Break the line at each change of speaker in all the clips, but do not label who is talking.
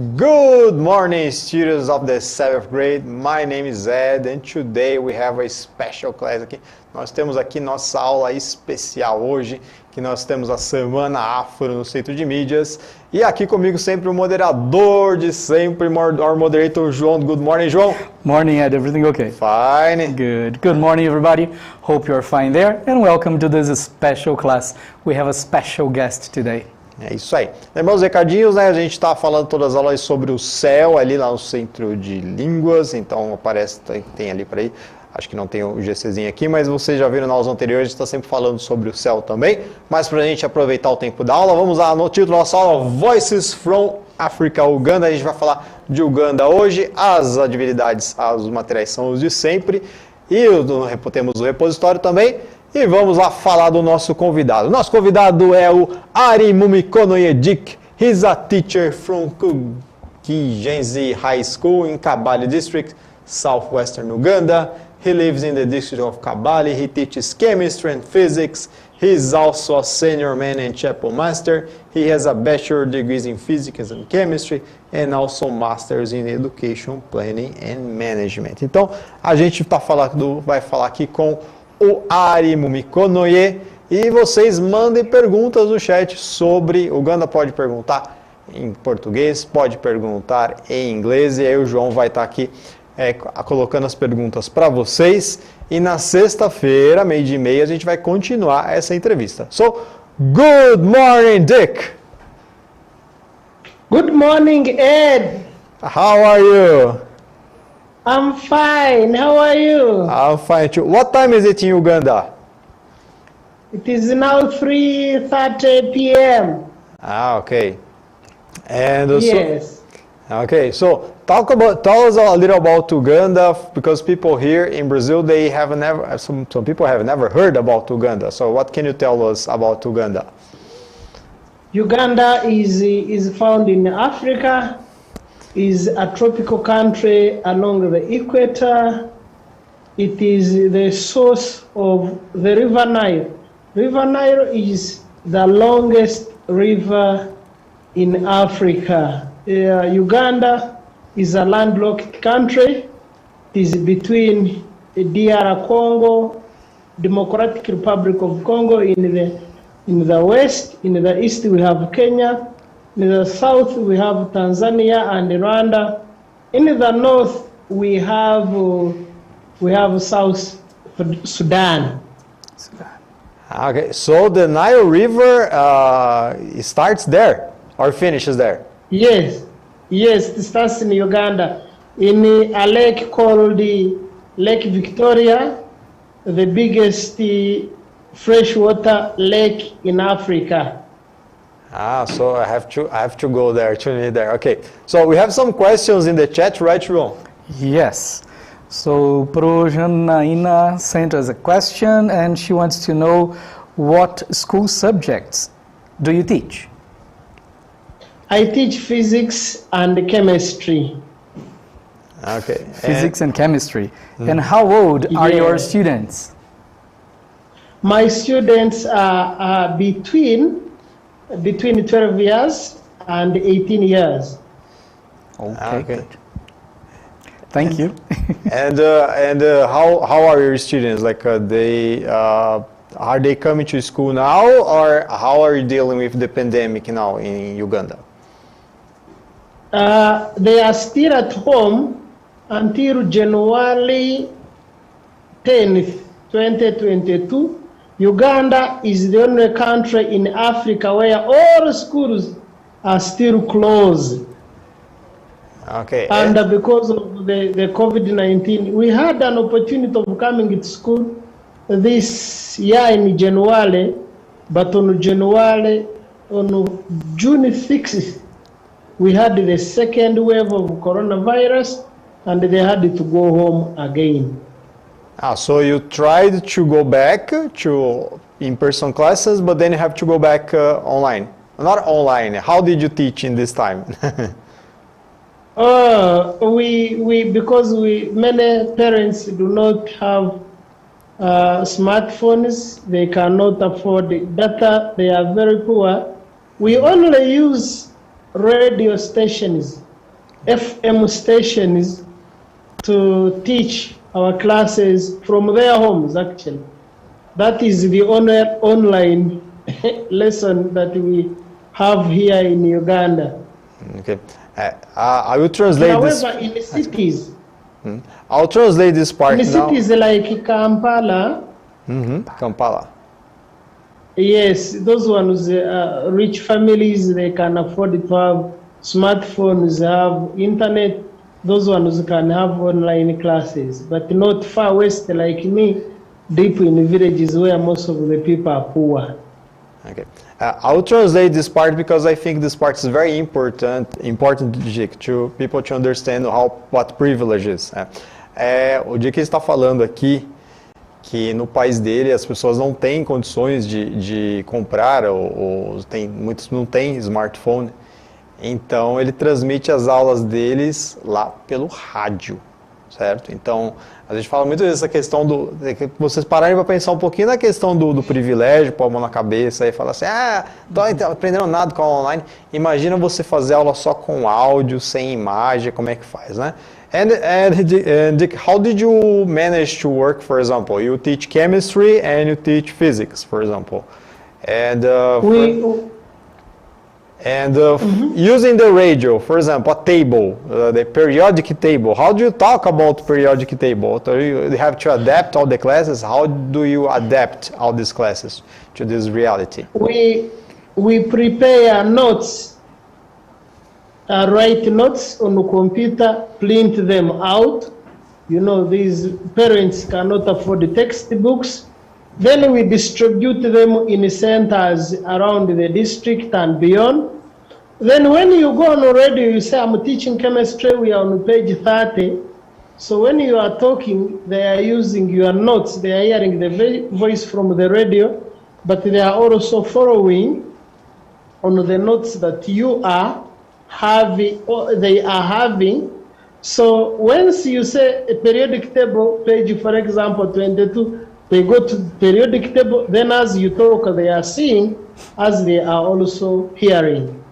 Good morning, students of the 7th grade. My name is Ed and today we have a special class aqui. Nós temos aqui nossa aula especial hoje, que nós temos a Semana Afro no Centro de Mídias. E aqui comigo sempre o moderador de sempre, our moderator, João. Good morning, João.
Morning, Ed. Everything okay?
Fine.
Good. Good morning, everybody. Hope you're fine there. And welcome to this special class. We have a special guest today.
É isso aí. Lembrando os recadinhos, né? A gente está falando todas as aulas sobre o céu ali lá no Centro de Línguas. Então aparece, tem ali para aí. Acho que não tem o GCzinho aqui, mas vocês já viram nas aulas anteriores, a gente está sempre falando sobre o céu também. Mas para a gente aproveitar o tempo da aula, vamos lá no título da nossa aula, Voices from Africa, Uganda. A gente vai falar de Uganda hoje, as atividades, os materiais são os de sempre. E temos o repositório também. E vamos lá falar do nosso convidado. Nosso convidado é o Ari Mumikonoyedik. He's a teacher from Kigenzi High School in Kabale District, southwestern Uganda. He lives in the district of Kabale. He teaches chemistry and physics. He's also a senior man and chapel master. He has a bachelor degrees in physics and chemistry and also masters in education planning and management. Então, a gente vai falar aqui com o Ari Mumikonoye, e vocês mandem perguntas no chat sobre Uganda. Pode perguntar em português, pode perguntar em inglês, e aí o João vai estar aqui colocando as perguntas para vocês, e na sexta-feira, 12:30, a gente vai continuar essa entrevista. So, good morning, Dick!
Good morning, Ed!
How are you?
I'm fine. How are you?
I'm fine too. What time is it in Uganda?
It is now 3:30 p.m.
Okay. And
yes.
So tell us a little about Uganda, because people here in Brazil, they have never, some people have never heard about Uganda. So what can you tell us about Uganda?
Uganda is found in Africa. Is a tropical country along the equator. It is the source of the River Nile. River Nile is the longest river in Africa. Uganda is a landlocked country. It is between DR Congo, Democratic Republic of Congo in the west. In the east we have Kenya. In the south, we have Tanzania and Rwanda. In the north, we have South Sudan.
Okay, so the Nile River starts there or finishes there?
Yes, it starts in Uganda, in a lake called Lake Victoria, the biggest freshwater lake in Africa.
So I have to go there, tune in there. Okay, so we have some questions in the chat, right, João?
Yes. So Projanaina sent us a question, and she wants to know what school subjects do you teach?
I teach physics and chemistry.
Okay.
Physics and chemistry. And how old are your students?
My students are between 12 years and 18 years.
Okay. Good. Thank you.
And how are your students? Like are they coming to school now, or how are you dealing with the pandemic now in Uganda?
They are still at home until January 10th, 2022. Uganda is the only country in Africa where all schools are still closed.
Okay.
And because of the COVID-19, we had an opportunity of coming to school this year in January, but on June 6th, we had the second wave of coronavirus, and they had to go home again.
So you tried to go back to in-person classes, but then you have to go back online. Not online. How did you teach in this time?
Because many parents do not have smartphones, they cannot afford data, they are very poor. We only use radio stations FM stations to teach our classes from their homes, actually. That is the online lesson that we have here in Uganda.
Okay. I will translate this.
However, in the cities,
I'll translate this part
in the
now.
cities like Kampala,
Kampala.
yes, those ones, rich families, they can afford to have smartphones, have internet. Those ones can have online classes, but not far west like me, deep in the villages where most of the people are poor.
Okay. I'll translate this part because I think this part is very important to people to understand what privilege is. O dia que ele está falando aqui que no país dele as pessoas não têm condições de comprar ou muitos não têm smartphone, então ele transmite as aulas deles lá pelo rádio, certo? Então a gente fala muito dessa questão vocês pararem para pensar um pouquinho na questão do privilégio, pôr a mão na cabeça e falar assim, tô aprendendo nada com a online. Imagina você fazer aula só com áudio, sem imagem, como é que faz, né? And how did you manage to work, for example? You teach chemistry and you teach physics, for example. And using the radio, for example, a table, the periodic table. How do you talk about periodic table? So you have to adapt all the classes. How do you adapt all these classes to this reality?
We prepare notes, write notes on the computer, print them out. You know, these parents cannot afford the textbooks. Then we distribute them in centers around the district and beyond. Then when you go on radio, you say, I'm teaching chemistry, we are on page 30. So when you are talking, they are using your notes, they are hearing the voice from the radio, but they are also following on the notes that you are having, or they are having. So once you say a periodic table page, for example, 22, they go to periodic table, then as you talk, they are seeing, as they are also hearing.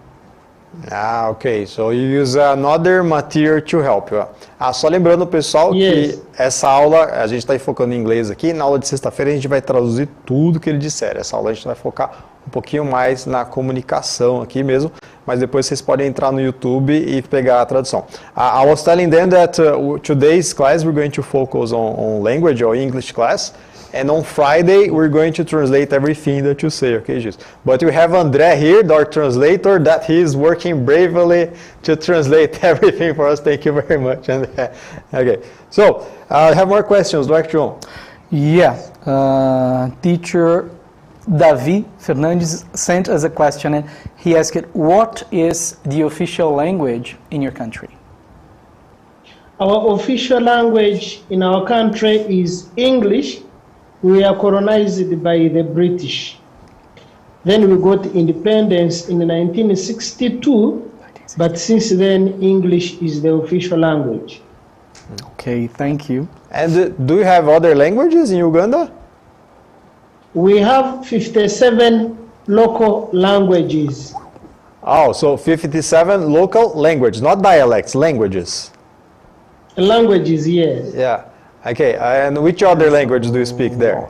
Ok. So you use another material to help you. Só lembrando, pessoal, que essa aula, a gente está focando em inglês aqui, na aula de sexta-feira a gente vai traduzir tudo que ele disser. Essa aula a gente vai focar um pouquinho mais na comunicação aqui mesmo, mas depois vocês podem entrar no YouTube e pegar a tradução. I was telling them that today's class we're going to focus on language or English class. And on Friday, we're going to translate everything that you say, okay, Jesus? But we have André here, our translator, that he is working bravely to translate everything for us. Thank you very much, André. Okay, so I have more questions, right, João?
Yeah, teacher Davi Fernandes sent us a question, and he asked, what is the official language in your country?
Our official language in our country is English. We are colonized by the British. Then we got independence in 1962, but since then English is the official language.
Okay, thank you.
And do you have other languages in Uganda?
We have 57 local languages.
Oh, so 57 local languages, not dialects, languages.
Languages, yes.
Yeah. Okay, and which other language do you speak there?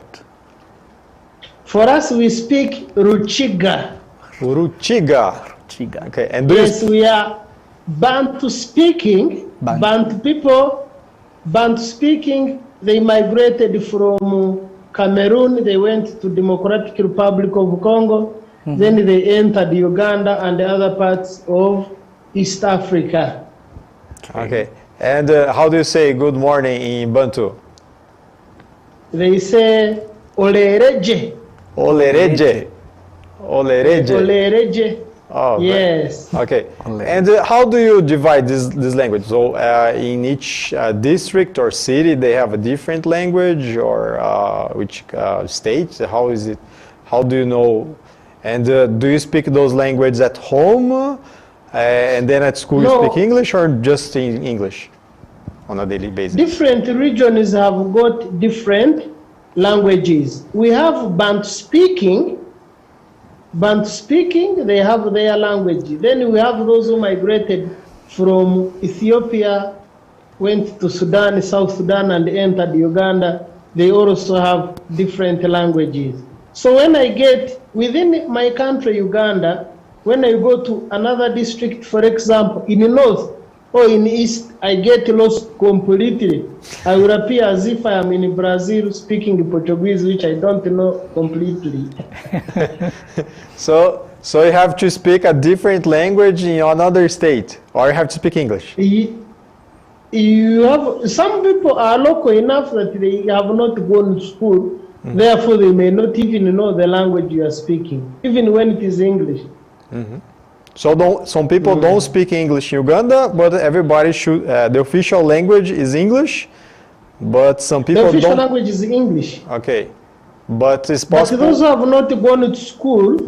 For us, we speak Ruchiga.
Ruchiga. Okay, and
yes, we are Bantu speaking. Bantu people, Bantu speaking. They migrated from Cameroon. They went to Democratic Republic of Congo. Then they entered Uganda and the other parts of East Africa.
Okay. And how do you say good morning in Bantu?
They say Olereje.
Olereje. Olereje.
Olereje.
Oh,
yes.
Okay. And how do you divide this language? So in each district or city, they have a different language, or which state? How is it? How do you know? And do you speak those languages at home? And then at school you speak English, or just in English on a daily basis?
Different regions have got different languages. We have Bantu speaking. Bantu speaking, they have their language. Then we have those who migrated from Ethiopia went to Sudan, South Sudan, and entered Uganda, they also have different languages. So when I get within my country, Uganda, when I go to another district, for example, in the north or in the east, I get lost completely. I will appear as if I am in Brazil speaking Portuguese, which I don't know completely.
So you have to speak a different language in another state, or you have to speak English?
You have, some people are local enough that they have not gone to school, therefore they may not even know the language you are speaking, even when it is English.
So some people don't speak English in Uganda, but everybody should. The official language is English, but some people don't.
The official language is English.
Okay, but it's possible.
But those who have not gone to school,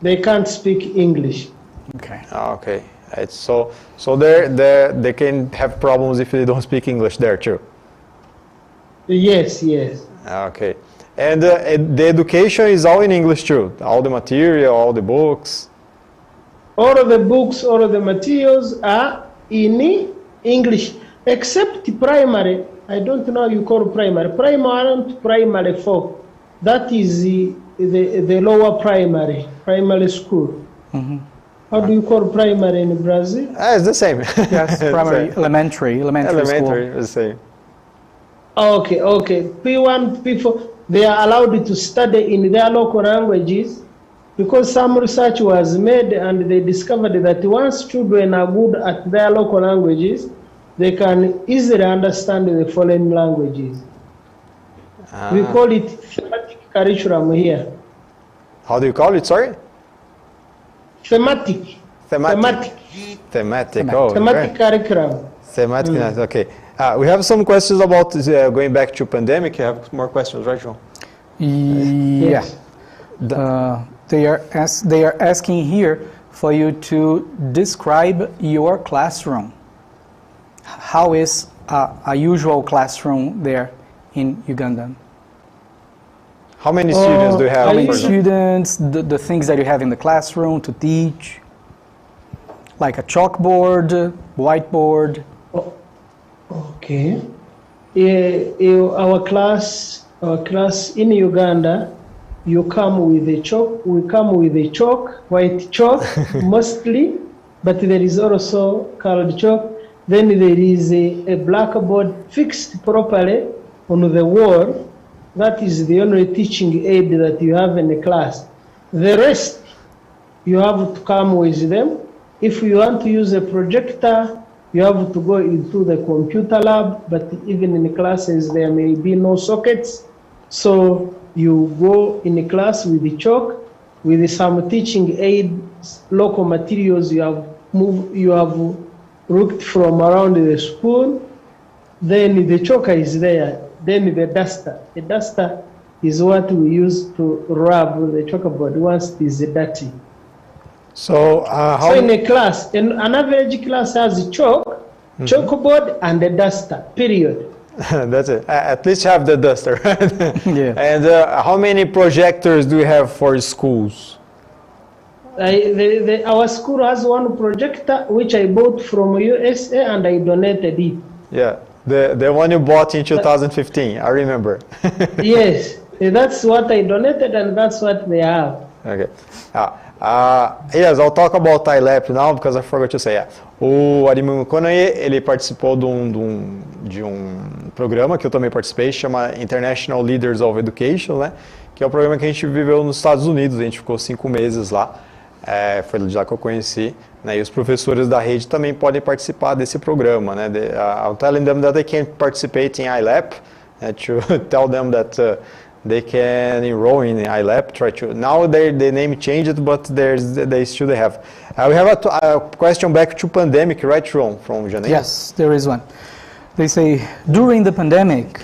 they can't speak English.
Okay.
Okay, it's so they can have problems if they don't speak English there too.
Yes, yes.
Okay. And the education is all in English too? All the material, all the books?
All of the books, all of the materials are in English, except primary. I don't know how you call primary. Primary 1 to primary 4. That is the lower primary school. How do you call primary in Brazil?
It's the same.
Yes, primary, elementary school.
Elementary, the same.
Okay. P1, P4. They are allowed to study in their local languages because some research was made and they discovered that once children are good at their local languages, they can easily understand the foreign languages. We call it thematic curriculum here.
How do you call it, sorry?
Thematic.
Thematic. Oh,
Thematic curriculum.
Thematic, okay. We have some questions about going back to pandemic. You have more questions, right, João?
Yeah. They are asking here for you to describe your classroom. How is a usual classroom there in Uganda?
How many students do you have?
How many students, the things that you have in the classroom to teach? Like a chalkboard, whiteboard?
Okay. Our class in Uganda, you come with a chalk. We come with a chalk, white chalk mostly, but there is also colored chalk. Then there is a blackboard fixed properly on the wall. That is the only teaching aid that you have in the class. The rest, you have to come with them. If you want to use a projector, you have to go into the computer lab, but even in the classes there may be no sockets. So you go in the class with the chalk, with some teaching aids, local materials you have looked from around the school. Then the chalker is there. Then the duster. The duster is what we use to rub the chalkboard once it is dirty.
So,
so in a class, an average class has a chalk, chalkboard, and a duster, period.
That's it. At least have the duster.
Yeah.
And how many projectors do you have for schools?
Our school has one projector, which I bought from USA, and I donated it.
Yeah, the one you bought in 2015, I remember.
Yes, that's what I donated, and that's what they have.
Okay. Yes, I'll talk about ILAP now because I forgot to say. O Edmundo, quando ele participou de um programa que eu também participei, chama International Leaders of Education, né? Que é um programa que a gente viveu nos Estados Unidos. A gente ficou 5 meses lá. Foi de lá que eu conheci. Né? E os professores da rede também podem participar desse programa, né? I'm telling them that they can participate in ILAP, to tell them that they can enroll in ILAP. Now the name changed, but they still have. We have a question back to pandemic, right, João, from Janeiro?
Yes, there is one. They say during the pandemic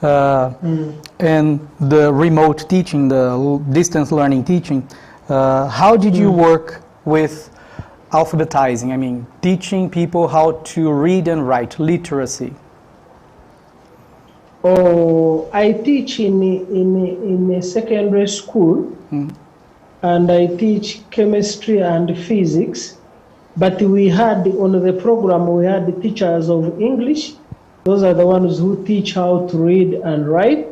and the remote teaching, the distance learning teaching, how did you work with alphabetizing? I mean, teaching people how to read and write, literacy.
I teach in a secondary school, and I teach chemistry and physics. But we had on the program, we had the teachers of English. Those are the ones who teach how to read and write.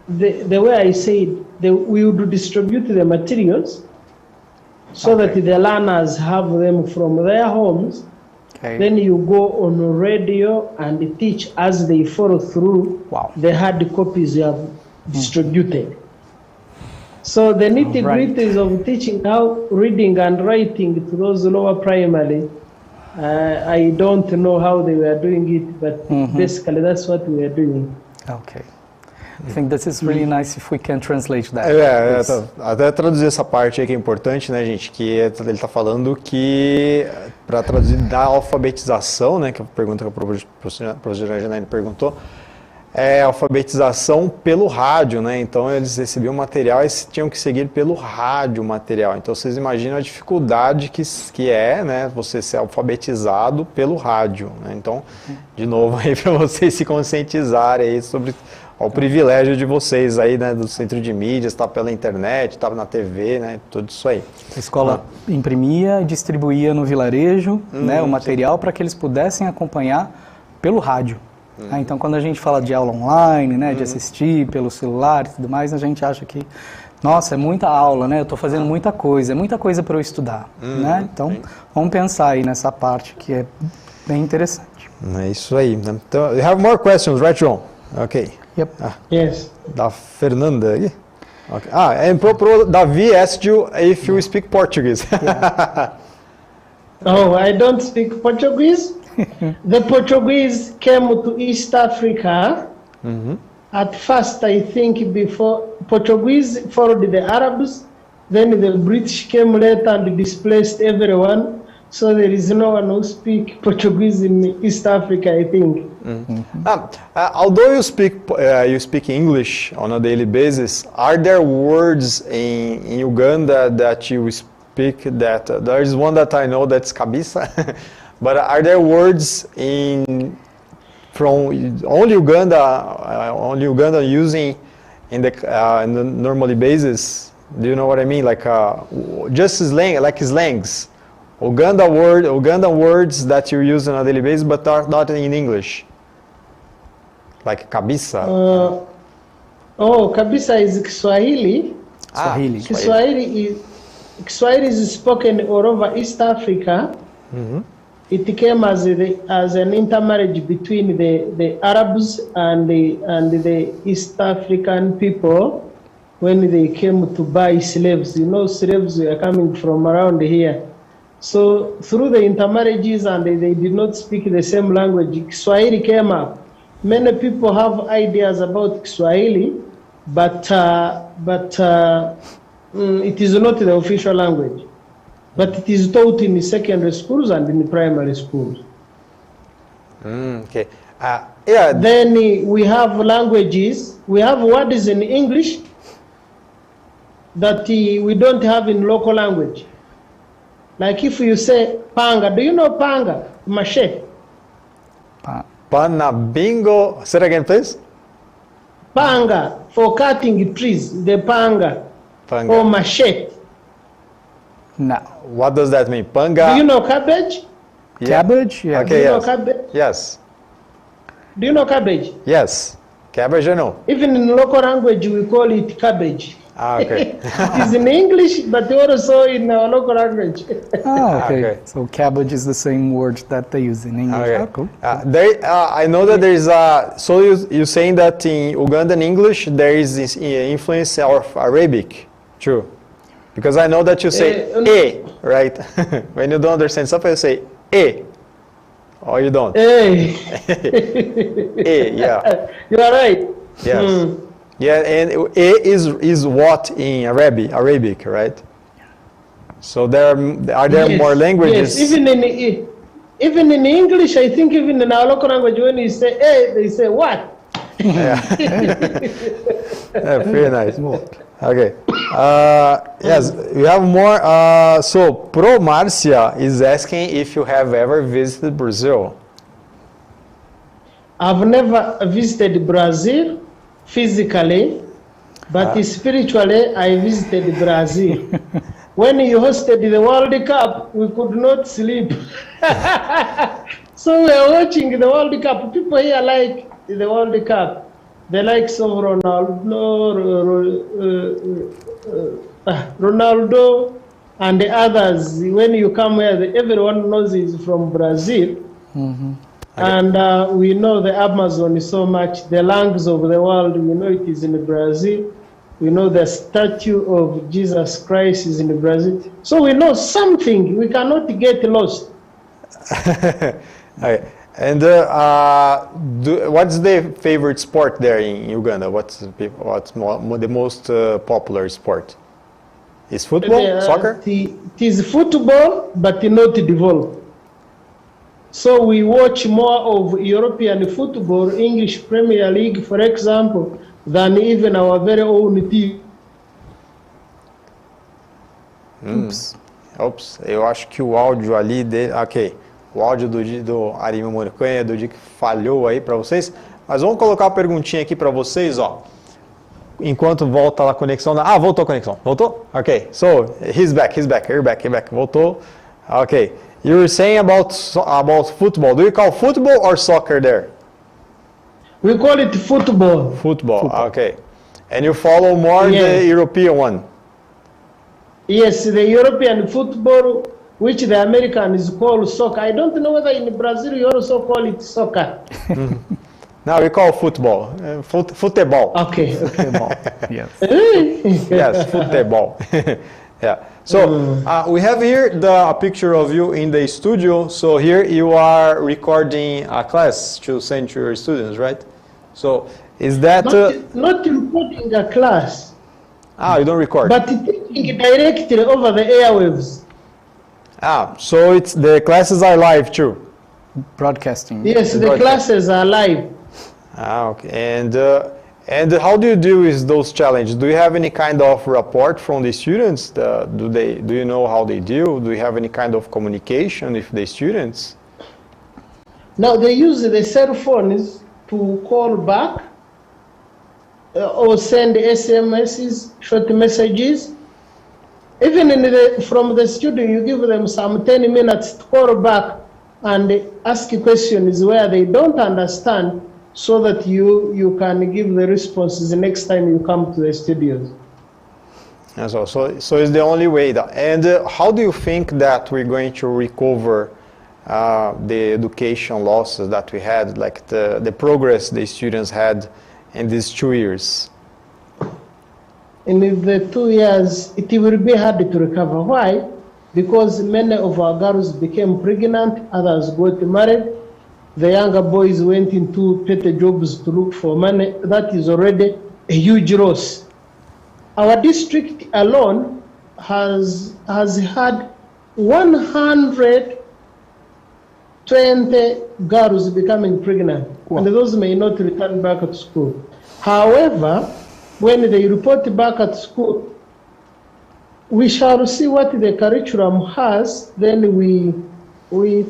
The way I said, we would distribute the materials so that the learners have them from their homes. Then you go on radio and teach as they follow through the hard copies you have distributed. So the nitty-gritties of teaching how reading and writing to those lower primary, I don't know how they were doing it, but basically that's what we are doing.
Okay. I think this is really nice if we can translate that.
Até traduzir essa parte aí que é importante, né, gente, que ele está falando que para traduzir da alfabetização, né, que é a pergunta que a professora Janaína perguntou, é alfabetização pelo rádio, né, então eles recebiam material e tinham que seguir pelo rádio o material, então vocês imaginam a dificuldade que é, né, você ser alfabetizado pelo rádio, né, então, de novo aí para vocês se conscientizarem aí sobre o privilégio de vocês aí, né, do centro de mídias, tá pela internet, tá na TV, né, tudo isso aí.
A escola imprimia e distribuía no vilarejo, né, o material para que eles pudessem acompanhar pelo rádio. Então, quando a gente fala de aula online, né, de assistir pelo celular e tudo mais, a gente acha que, nossa, é muita aula, né, eu estou fazendo muita coisa, é muita coisa para eu estudar, né? Então, vamos pensar aí nessa parte que é bem interessante.
É isso aí. Então, we have more questions, right, João? Okay.
Yep.
Yes.
Da Fernanda aí. Okay. And Davi asked you if you speak Portuguese.
Oh, I don't speak Portuguese. The Portuguese came to East Africa. At first, I think before Portuguese followed the Arabs, then the British came later and displaced everyone. So there is no one who speaks Portuguese in East Africa, I think.
Although you speak English on a daily basis, are there words in Uganda that you speak that there is one that I know that's cabeça, but are there words from only Uganda using in the normally basis? Do you know what I mean? Like just slang, like slangs. Uganda words that you use on a daily basis, but are not in English. Like cabeça.
Cabeça is Kiswahili. Kiswahili is spoken all over East Africa. It came as an intermarriage between the Arabs and the East African people when they came to buy slaves. You know, slaves were coming from around here. So through the intermarriages, and they did not speak the same language, Kiswahili came up. Many people have ideas about Kiswahili, but it is not the official language. But it is taught in the secondary schools and in the primary schools.
Okay.
Then we have languages. We have words in English that we don't have in local language. Like if you say panga, do you know panga? Machete.
Panabingo. Say it again, please.
Panga, for cutting trees, the panga. Or machete.
No.
What does that mean? Panga.
Do you know cabbage?
Cabbage? Yeah.
Okay,
Do you know cabbage?
Yes.
Do you know cabbage?
Yes. Cabbage, I know.
Even in local language, we call it cabbage.
Okay.
It is in English, but also in our local language.
Okay. So cabbage is the same word that they use in English.
Okay.
Cool.
I know that there is so you're saying that in Ugandan English there is this influence of Arabic, true? Because I know that you say right? When you don't understand something, you say or you don't. Yeah.
You are right.
Yes. Yeah, and is what in Arabic, right? So are there more languages?
Yes, even in English, I think even in our local language, when you say they say what?
Yeah. Very nice. Okay. Yes, we have more. So Pro Marcia is asking if you have ever visited Brazil.
I've never visited Brazil physically, but spiritually I visited Brazil. when you hosted the World Cup, we could not sleep. So we are watching the World Cup. People here like the World Cup. They like some Ronaldo and the others. When you come here, everyone knows he's from Brazil. Mm-hmm. And we know the Amazon is so much. The lungs of the world, we know it is in Brazil. We know the statue of Jesus Christ is in Brazil. So we know something. We cannot get lost.
Okay. And what's the favorite sport there in Uganda? What's the most popular sport? Is football, soccer?
It is football, but not developed. So we watch more of European football, English Premier League, for example, than even our very own team.
Ops, eu acho que o áudio ali dele... Ok, o áudio do Arime Moricanha, do Dick, falhou aí para vocês. Mas vamos colocar uma perguntinha aqui para vocês, ó. Enquanto volta a conexão... voltou a conexão. Voltou? Ok, so, he's back. Voltou. Ok. You were saying about football. Do you call football or soccer there?
We call it football.
Football. Okay. And you follow more the European one?
Yes, the European football, which the Americans call soccer. I don't know whether in Brazil you also call it soccer.
No, we call football. Football.
Okay.
Football. Yes.
Yes, football. Yeah. So we have here a picture of you in the studio. So here you are recording a class to send to your students, right? So is that
not recording a class?
You don't record.
But teaching directly over the airwaves.
So it's the classes are live too.
Broadcasting.
Yes, the classes are live.
Okay. And how do you deal with those challenges? Do you have any kind of report from the students? Do you know how they deal? Do you have any kind of communication with the students?
Now they use the cell phones to call back or send SMSs, short messages. Even from the studio, you give them some 10 minutes to call back and ask questions where they don't understand, so that you can give the responses the next time you come to the studios.
So it's the only way. And how do you think that we're going to recover the education losses that we had, like the progress the students had in these 2 years?
In the 2 years, it will be hard to recover. Why? Because many of our girls became pregnant, others got married. The younger boys went into petty jobs to look for money. That is already a huge loss. Our district alone has had 120 girls becoming pregnant. Wow. And those may not return back to school. However, when they report back at school, we shall see what the curriculum has, then we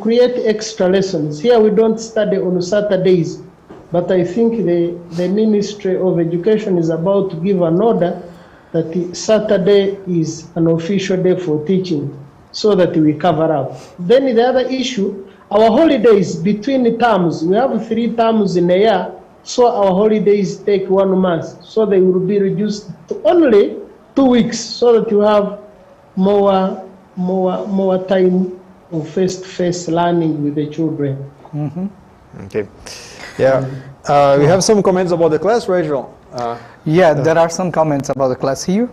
create extra lessons. Here we don't study on Saturdays, but I think the Ministry of Education is about to give an order that Saturday is an official day for teaching, so that we cover up. Then the other issue, our holidays between terms, we have 3 terms in a year, so our holidays take 1 month, so they will be reduced to only 2 weeks, so that you have more time of face-to-face learning with the children.
Mm-hmm.
Okay. Yeah. We have some comments about the class, right, João?
There are some comments about the class here.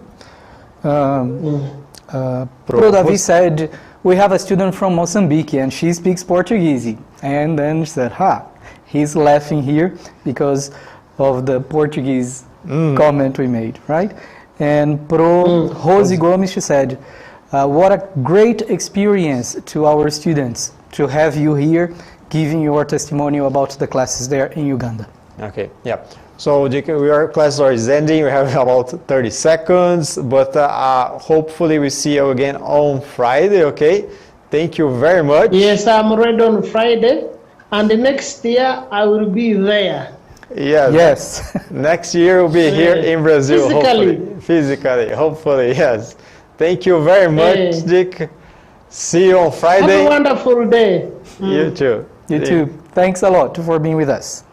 Pro Davi said, we have a student from Mozambique and she speaks Portuguese. And then she said, he's laughing here because of the Portuguese comment we made, right? And Pro Rosi Gomes, she said, what a great experience to our students to have you here giving your testimonial about the classes there in Uganda.
Okay, yeah. So our classes are ending. We have about 30 seconds, but hopefully we see you again on Friday, okay? Thank you very much.
Yes, I'm ready on Friday, and the next year I will be there.
Yes. Next year we'll be here in Brazil. Physically, hopefully, yes. Thank you very much, Dick. See you on Friday.
Have a wonderful day.
You too.
You too. Thanks a lot for being with us.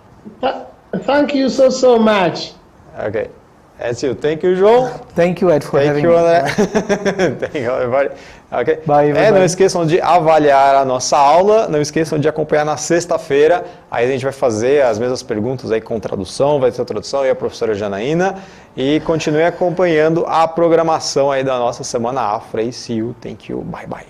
Thank you so much.
Okay. That's you. Thank you, João.
Thank you, Ed, for having me.
Thank you, everybody. Okay.
Bye, everybody.
Não esqueçam de avaliar a nossa aula, não esqueçam de acompanhar na sexta-feira, aí a gente vai fazer as mesmas perguntas aí com tradução, vai ter a tradução e a professora Janaína, e continue acompanhando a programação aí da nossa Semana Afro. See you, thank you, bye bye.